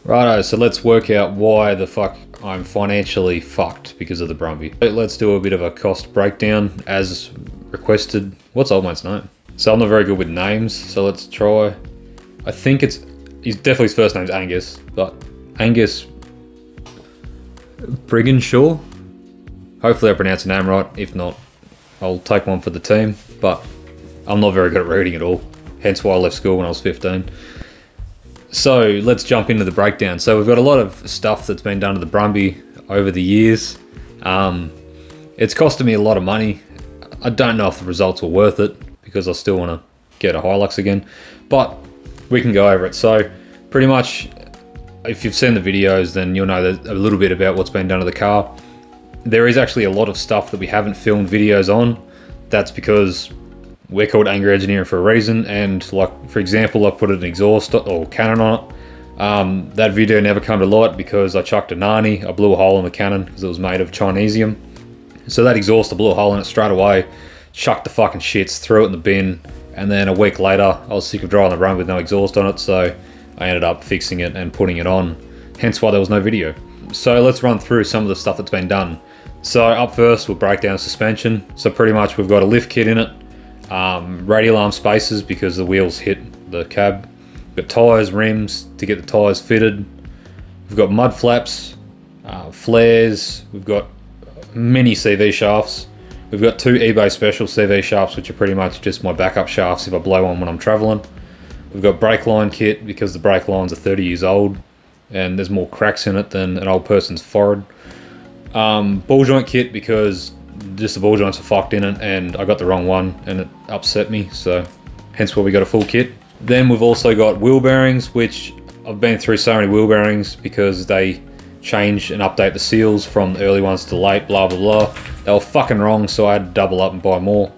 Righto, so let's work out why the fuck I'm financially fucked because of the Brumby. Let's do a bit of a cost breakdown as requested. What's old mate's name? So I'm not very good with names, so let's try. I think he's definitely, his first name's Angus, but Angus Briganshaw? Hopefully I pronounced the name right. If not, I'll take one for the team, but I'm not very good at reading at all. Hence why I left school when I was 15. So let's jump into the breakdown. So we've got a lot of stuff that's been done to the Brumby over the years. It's costed me a lot of money. I don't know if the results were worth it because I still want to get a Hilux again, but we can go over it. So pretty much, if you've seen the videos, then you'll know a little bit about what's been done to the car. There is actually a lot of stuff that we haven't filmed videos on. That's because we're called Angry Engineering for a reason, and like, for example, I put an exhaust or cannon on it. That video never came to light because I chucked a nani. I blew a hole in the cannon because it was made of Chinesium. So that exhaust, I blew a hole in it straight away, chucked the fucking shits, threw it in the bin, and then a week later, I was sick of driving the run with no exhaust on it, so I ended up fixing it and putting it on, hence why there was no video. So let's run through some of the stuff that's been done. So up first, we'll break down suspension. So pretty much we've got a lift kit in it, radial arm spacers because the wheels hit the cab. We've got tyres, rims to get the tyres fitted. We've got mud flaps, flares. We've got mini CV shafts. We've got two eBay special CV shafts, which are pretty much just my backup shafts if I blow one when I'm traveling. We've got brake line kit because the brake lines are 30 years old and there's more cracks in it than an old person's forehead. Ball joint kit because just the ball joints are fucked in it and I got the wrong one and it upset me, so hence why we got a full kit. Then we've also got wheel bearings, which I've been through so many wheel bearings because they change and update the seals from the early ones to late, blah blah blah. They were fucking wrong, so I had to double up and buy more.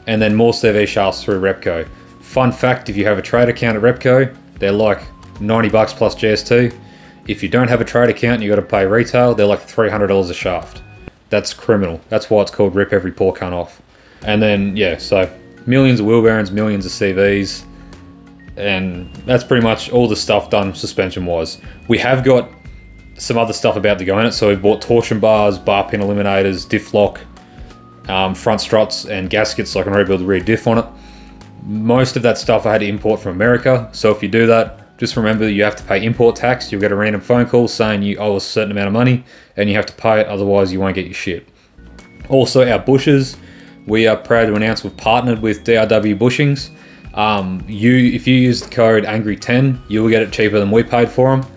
And then more CV shafts through Repco. Fun fact, if you have a trade account at Repco, they're like 90 bucks plus GST. If you don't have a trade account and you got to pay retail, they're like $300 a shaft. That's criminal. That's why it's called rip every poor cunt off. And then, yeah, so millions of wheel bearings, millions of CVs, and that's pretty much all the stuff done suspension-wise. We have got some other stuff about to go in it, so we've bought torsion bars, bar pin eliminators, diff lock, front struts, and gaskets so I can rebuild the rear diff on it. Most of that stuff I had to import from America, so if you do that, just remember you have to pay import tax. You'll get a random phone call saying you owe a certain amount of money and you have to pay it, otherwise you won't get your shit. Also, our bushes, we are proud to announce we've partnered with DRW Bushings. If you use the code ANGRY10, you will get it cheaper than we paid for them,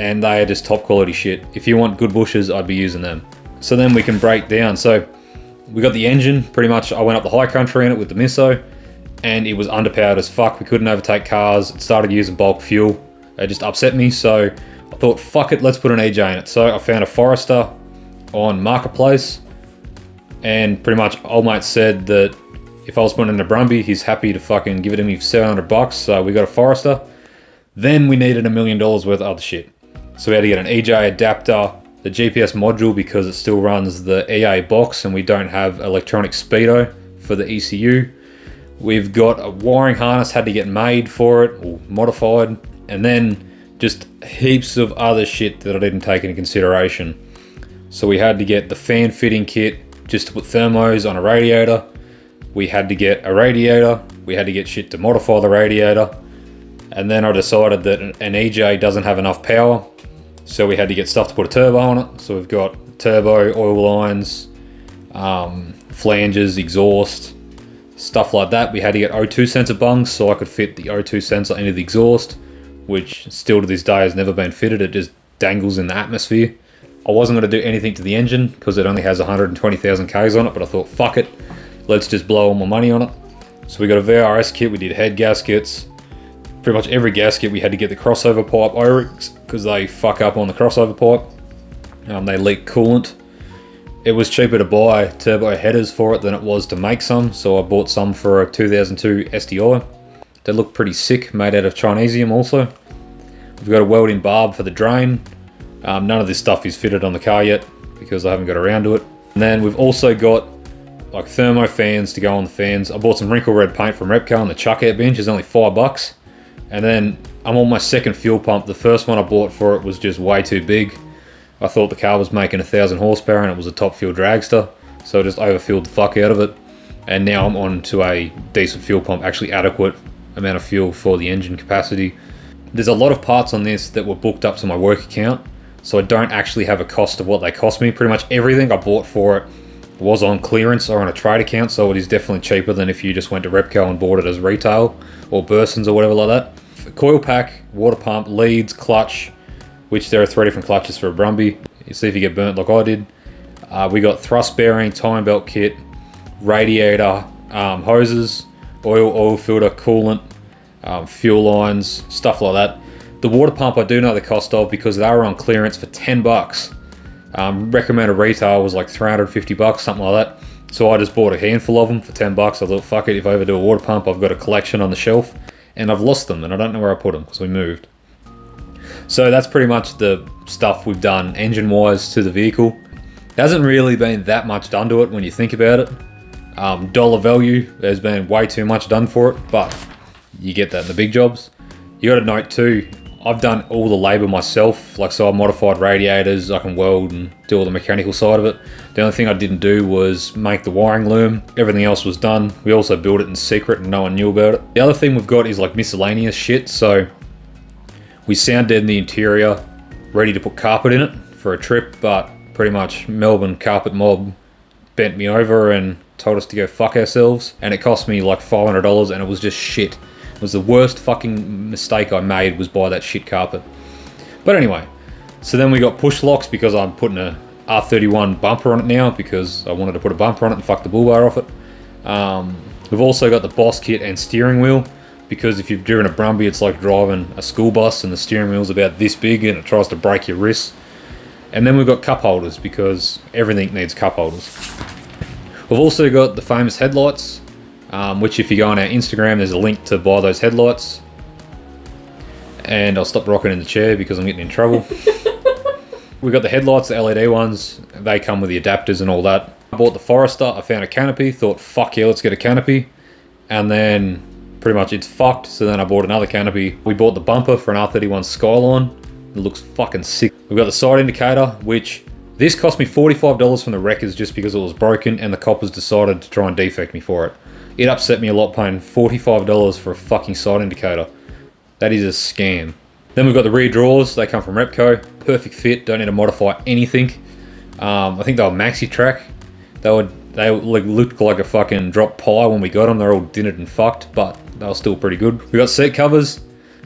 and they are just top quality shit. If you want good bushes, I'd be using them. So then we can break down. So we got the engine, pretty much I went up the high country in it with the Misso, and it was underpowered as fuck. We couldn't overtake cars. It started using bulk fuel. It just upset me, so I thought, fuck it, let's put an EJ in it. So I found a Forester on Marketplace, and pretty much old mate said that if I was putting in a Brumby, he's happy to fucking give it to me for 700 bucks, so we got a Forester. Then we needed $1 million worth of other shit. So we had to get an EJ adapter, the GPS module because it still runs the EA box and we don't have electronic speedo for the ECU. We've got a wiring harness had to get made for it or modified, and then just heaps of other shit that I didn't take into consideration. So we had to get the fan fitting kit just to put thermos on a radiator. We had to get a radiator. We had to get shit to modify the radiator. And then I decided that an EJ doesn't have enough power, so we had to get stuff to put a turbo on it. So we've got turbo, oil lines, flanges, exhaust, stuff like that. We had to get O2 sensor bungs so I could fit the O2 sensor into the exhaust, which still to this day has never been fitted. It just dangles in the atmosphere. I wasn't going to do anything to the engine because it only has 120,000 Ks on it, but I thought, fuck it, let's just blow all my money on it. So we got a VRS kit, we did head gaskets. Pretty much every gasket we had to get the crossover pipe O-rings because they fuck up on the crossover pipe. They leak coolant. It was cheaper to buy turbo headers for it than it was to make some, so I bought some for a 2002 SDI. They look pretty sick, made out of Chinesium also. We've got a welding barb for the drain. None of this stuff is fitted on the car yet because I haven't got around to it. And then we've also got like thermo fans to go on the fans. I bought some wrinkle red paint from Repco on the chuck out bench. It's only $5. And then I'm on my second fuel pump. The first one I bought for it was just way too big. I thought the car was making 1,000 horsepower and it was a top fuel dragster, so I just overfueled the fuck out of it. And now I'm on to a decent fuel pump, actually adequate amount of fuel for the engine capacity. There's a lot of parts on this that were booked up to my work account, so I don't actually have a cost of what they cost me. Pretty much everything I bought for it was on clearance or on a trade account, so it is definitely cheaper than if you just went to Repco and bought it as retail or Bursons or whatever like that. Coil pack, water pump, leads, clutch, which there are 3 different clutches for a Brumby. You see if you get burnt like I did. We got thrust bearing, time belt kit, radiator, hoses, oil filter, coolant, fuel lines, stuff like that. The water pump I do know the cost of because they were on clearance for 10 bucks. Recommended retail was like 350 bucks, something like that. So I just bought a handful of them for 10 bucks. I thought, fuck it, if I ever do a water pump, I've got a collection on the shelf. And I've lost them, and I don't know where I put them because we moved. So that's pretty much the stuff we've done engine-wise to the vehicle. There hasn't really been that much done to it when you think about it. Dollar value, there's been way too much done for it, but you get that in the big jobs. You got to note too, I've done all the labour myself. Like, so I modified radiators, I can weld and do all the mechanical side of it. The only thing I didn't do was make the wiring loom. Everything else was done. We also built it in secret and no one knew about it. The other thing we've got is like miscellaneous shit. So we sound deadened the interior, ready to put carpet in it for a trip, but pretty much Melbourne carpet mob bent me over and told us to go fuck ourselves. And it cost me like $500 and it was just shit. It was the worst fucking mistake I made, was buy that shit carpet. But anyway, so then we got push locks because I'm putting a R31 bumper on it now because I wanted to put a bumper on it and fuck the bull bar off it. We've also got the boss kit and steering wheel because if you've driven a Brumby, it's like driving a school bus and the steering wheel's about this big and it tries to break your wrists. And then we've got cup holders because everything needs cup holders. We've also got the famous headlights, which if you go on our Instagram, there's a link to buy those headlights. And I'll stop rocking in the chair because I'm getting in trouble. We've got the headlights, the LED ones. They come with the adapters and all that. I bought the Forester, I found a canopy, thought fuck yeah, let's get a canopy. And then pretty much it's fucked, so then I bought another canopy. We bought the bumper for an R31 Skyline. It looks fucking sick. We've got the side indicator, which this cost me $45 from the wreckers just because it was broken and the coppers decided to try and defect me for it. It upset me a lot paying $45 for a fucking side indicator. That is a scam. Then we've got the rear drawers. They come from Repco. Perfect fit, don't need to modify anything. I think they were maxi track. They looked like a fucking drop pie when we got them. They're all dinted and fucked, but they were still pretty good. We got seat covers.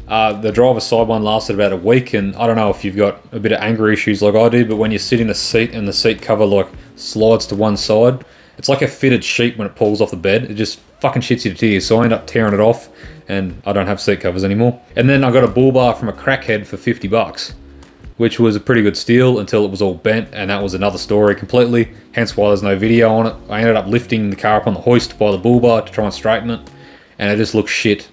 The driver's side one lasted about a week, and I don't know if you've got a bit of anger issues like I do, but when you sit in a seat and the seat cover like slides to one side, it's like a fitted sheet when it pulls off the bed. It just fucking shits you to tears, so I end up tearing it off, and I don't have seat covers anymore. And then I got a bull bar from a crackhead for 50 bucks, which was a pretty good steal until it was all bent, and that was another story completely, hence why there's no video on it. I ended up lifting the car up on the hoist by the bull bar to try and straighten it, and it just looks shit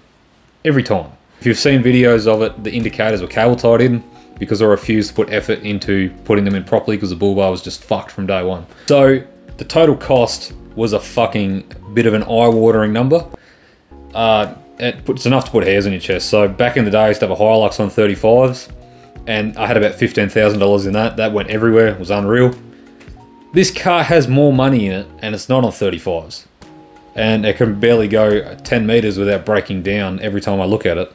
every time. If you've seen videos of it, the indicators were cable tied in because I refused to put effort into putting them in properly because the bull bar was just fucked from day one. So the total cost was a fucking bit of an eye-watering number. It's enough to put hairs on your chest. So back in the day, I used to have a Hilux on 35s, and I had about $15,000 in that. That went everywhere, it was unreal. This car has more money in it, and it's not on 35s. And it can barely go 10 meters without breaking down every time I look at it.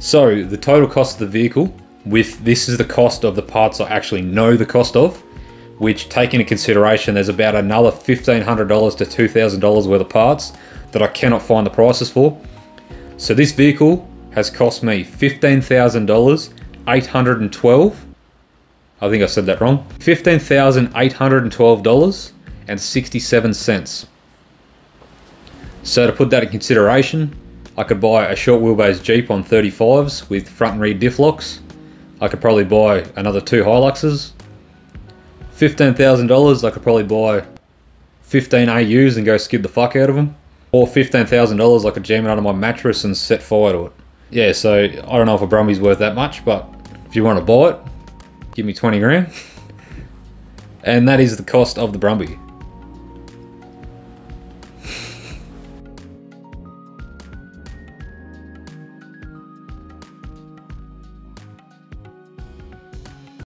So the total cost of the vehicle, this is the cost of the parts I actually know the cost of, which take into consideration there's about another $1,500 to $2,000 worth of parts that I cannot find the prices for. So this vehicle has cost me $15,812. I think I said that wrong. $15,812.67. So to put that in consideration, I could buy a short wheelbase Jeep on 35s with front and rear diff locks. I could probably buy another 2 Hiluxes. $15,000, I could probably buy 15 AUs and go skid the fuck out of them. Or $15,000, I could jam it under my mattress and set fire to it. Yeah, so I don't know if a Brumby's worth that much, but if you want to buy it, give me 20 grand. And that is the cost of the Brumby.